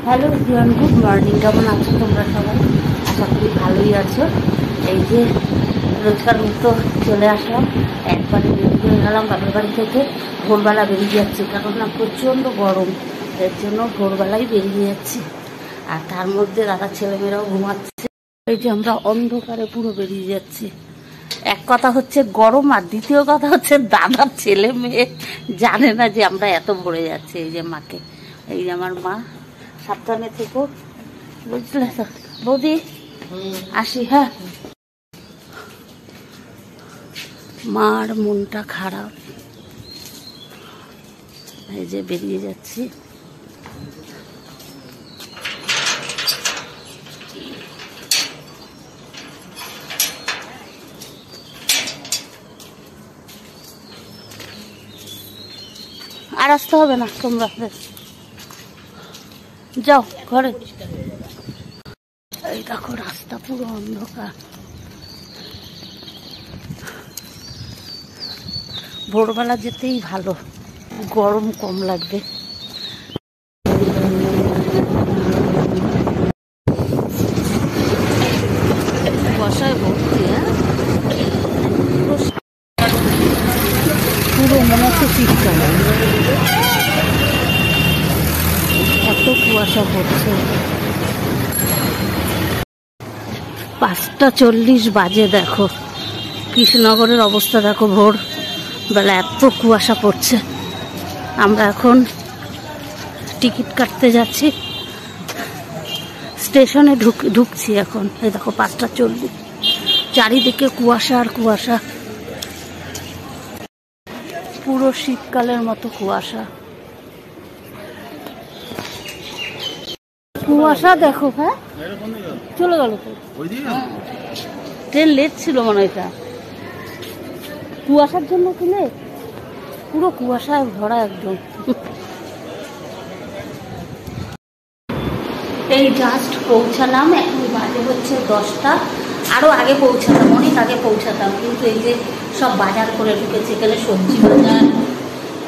Hello everyone, good morning. কেমন আছো তোমরা সবাই? আশা করি ভালোই আছো। এই যে রোজকার মতো চলে আসলাম, একবারে বেরিয়ে গেলাম বাপের বাড়ি থেকে। ভোরবেলা বেরিয়ে যাচ্ছি, কারণ না প্রচণ্ড গরম, এর জন্য ভোরবেলায় বেরিয়ে যাচ্ছি। আর তার মধ্যে দাদা ছেলেমেয়েরাও ঘুমাচ্ছে। এই যে আমরা অন্ধকারে পুরো বেরিয়ে যাচ্ছি। এক কথা হচ্ছে গরম, আর দ্বিতীয় কথা হচ্ছে দাদার ছেলে মেয়ে জানে না যে আমরা এত ভরে যাচ্ছি। এই যে মাকে, এই যে আমার মা, সাবধানে থেকো, বুঝলে তো বৌদি? আসি, হ্যাঁ। মার মনটা খারাপ, এই যে বেরিয়ে যাচ্ছি। আর আসতে হবে না, তোমরা যাও ঘরে। এই দেখো রাস্তা পুরো অন্ধকার। ভোরবেলা যেতেই ভালো, গরম কম লাগবে। বসায় ভর্তি, পুরো মনে হচ্ছে শীতকাল, এত কুয়াশা পড়ছে। 5:40 বাজে, দেখো কৃষ্ণনগরের অবস্থা দেখো। ভোর বেলা এত কুয়াশা পড়ছে। আমরা এখন টিকিট কাটতে যাচ্ছি, স্টেশনে ঢুকছি এখন। এই দেখো 5:40, চারিদিকে কুয়াশা আর কুয়াশা, পুরো শীতকালের মতো কুয়াশা। কুয়াশা দেখো, হ্যাঁ চলে গেল তো। ট্রেন লেট ছিল মনে হয়, এটা কুয়াশার জন্য কি লেট? পুরো কুয়াশায় ভরা একদম। এই জাস্ট পৌঁছালাম, এখন বাজে হচ্ছে 10টা। আরও আগে পৌঁছাতাম, অনেক আগে পৌঁছাতাম, কিন্তু এই যে সব বাজার করে ঢুকেছে। এখানে সবজি বাজার,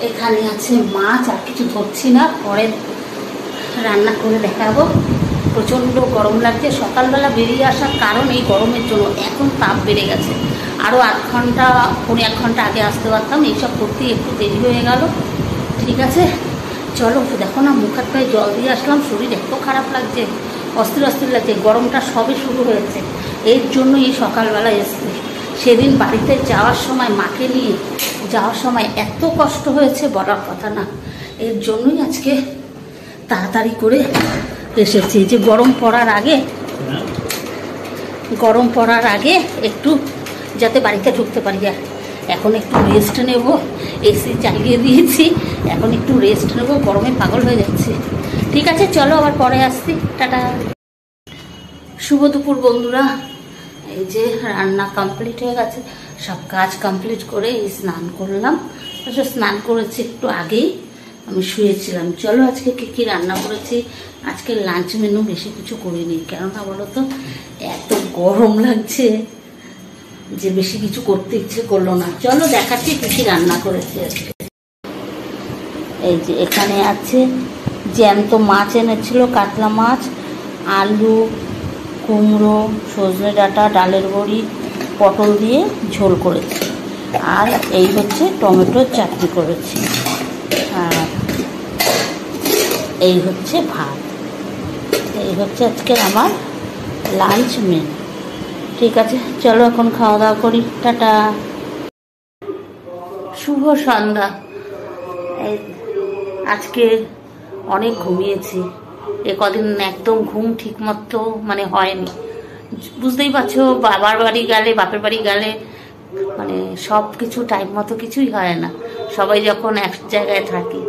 এখানে আছে মাছ, আর কিছু ধরছি না, পরে রান্না করে দেখাবো। প্রচণ্ড গরম লাগছে। সকালবেলা বেরিয়ে আসার কারণ এই গরমের জন্য। এখন তাপ বেড়ে গেছে, আরও 1 ঘন্টা 1 ঘন্টা আগে আসতে পারতাম। এইসব করতেই একটু দেরি হয়ে গেল। ঠিক আছে চলো, দেখো না মুখ হাত পায়ে জল দিয়ে আসলাম, শরীর এত খারাপ লাগছে, অস্থির অস্থির লাগছে। গরমটা সবে শুরু হয়েছে, এর জন্য এই সকালবেলা এসছে। সেদিন বাড়িতে যাওয়ার সময়, মাকে নিয়ে যাওয়ার সময় এত কষ্ট হয়েছে বলার কথা না। এর জন্যই আজকে তাড়াতাড়ি করে এসেছি, যে গরম পড়ার আগে একটু যাতে বাড়িতে ঢুকতে পারি। এখন একটু রেস্ট নেব, এসি চালিয়ে দিয়েছি, এখন একটু রেস্ট নেব, গরমে পাগল হয়ে যাচ্ছি। ঠিক আছে চলো, আবার পরে আসছি, টাটা। শুভ দুপুর বন্ধুরা। এই যে রান্না কমপ্লিট হয়ে গেছে, সব কাজ কমপ্লিট করে এই স্নান করলাম। স্নান করেছি একটু আগেই, আমি শুয়েছিলাম। চলো আজকে কী রান্না করেছি। আজকে লাঞ্চ মেনু বেশি কিছু করিনি, কেননা বলো তো এত গরম লাগছে যে বেশি কিছু করতে ইচ্ছে করলো না। চলো দেখাচ্ছি কী রান্না করেছি আজকে। এই যে এখানে আছে জ্যান্ত মাছ এনেছিল, কাতলা মাছ, আলু, কুমড়ো, সজনে ডাঁটা, ডালের বড়ি, পটল দিয়ে ঝোল করেছি। আর এই হচ্ছে টমেটোর চাটনি করেছি। আর এই হচ্ছে ভাত। এই হচ্ছে আজকের আমার লাঞ্চ মেনু। ঠিক আছে চলো এখন খাওয়া দাওয়া করি, টাটা। শুভ সন্ধ্যা। আজকে অনেক ঘুমিয়েছি, কদিন একদম ঘুম ঠিক মতো মানে হয়নি। বুঝতেই পারছো, বাবার বাড়ি গেলে, বাপের বাড়ি গেলে মানে সব কিছু টাইম মতো কিছুই হয় না, সবাই যখন এক জায়গায় থাকি।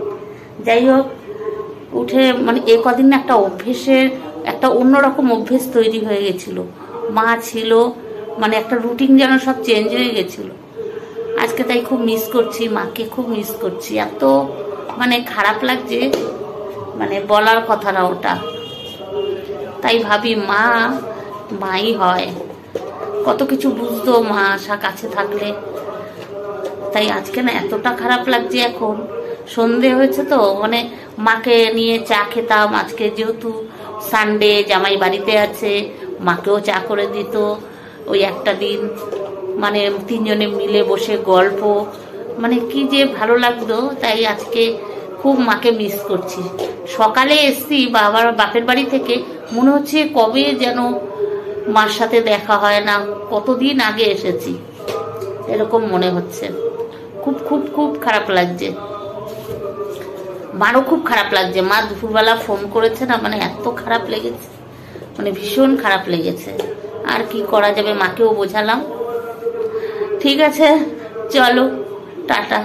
যাই হোক, উঠে মানে কদিন একটা অভ্যেসের, একটা অন্যরকম অভ্যেস তৈরি হয়ে গেছিল। মা ছিল, মানে একটা রুটিন যেন সব চেঞ্জ হয়ে গেছিল। আজকে তাই খুব মিস করছি, মাকে খুব মিস করছি। এত মানে খারাপ লাগছে, মানে বলার কথা না ওটা। তাই ভাবি মাই হয়, কত কিছু বুঝতো মা কাছে থাকলে। তাই আজকে না এতটা খারাপ লাগছে এখন, সন্ধে হয়েছে তো মানে মাকে নিয়ে চা খেতাম। আজকে যেহেতু সানডে, জামাই বাড়িতে আছে, মাকেও চা করে দিত। ওই একটা দিন মানে তিনজনে মিলে বসে গল্প, মানে কি যে ভালো লাগতো। তাই আজকে খুব মাকে মিস করছি। সকালে এসছি বাপের বাড়ি থেকে, মনে হচ্ছে কবে যেন মার সাথে দেখা হয় না, কতদিন আগে এসেছি এরকম মনে হচ্ছে। খুব খুব খুব খারাপ লাগছে, মারও খুব খারাপ লাগছে। মা দুপুরবেলা ফোন করেছে না, মানে এত খারাপ লেগেছে, মানে ভীষণ খারাপ লেগেছে। আর কি করা যাবে, মাকেও বোঝালাম। ঠিক আছে, চলো, টাটা।